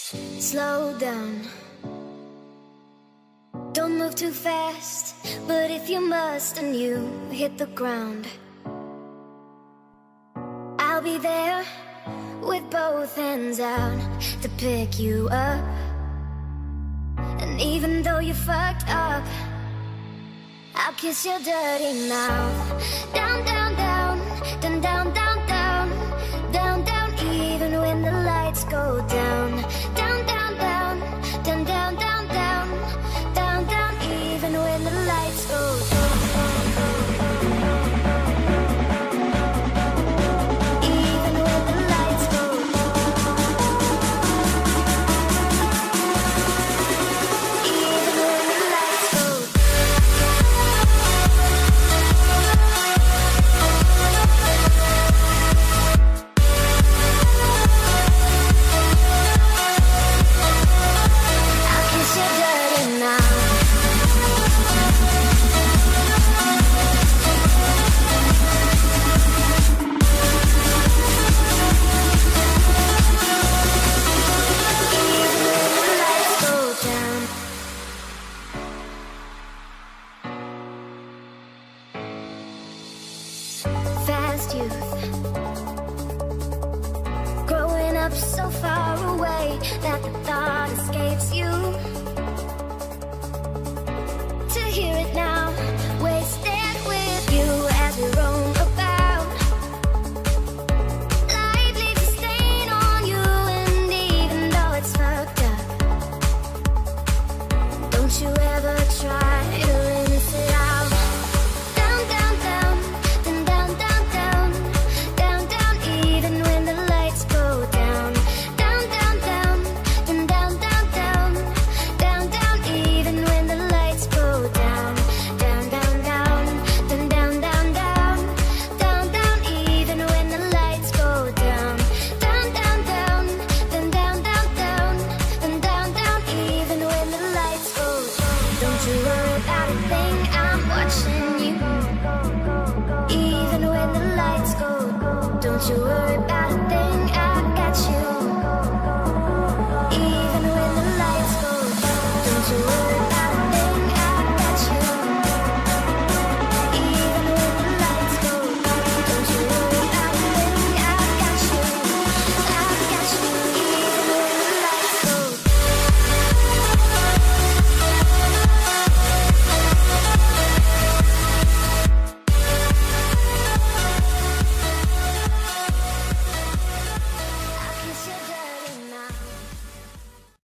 Slow down, don't move too fast. But if you must and you hit the ground, I'll be there with both hands out to pick you up. And even though you fucked up, I'll kiss your dirty mouth. Down, down, down, down, down, down.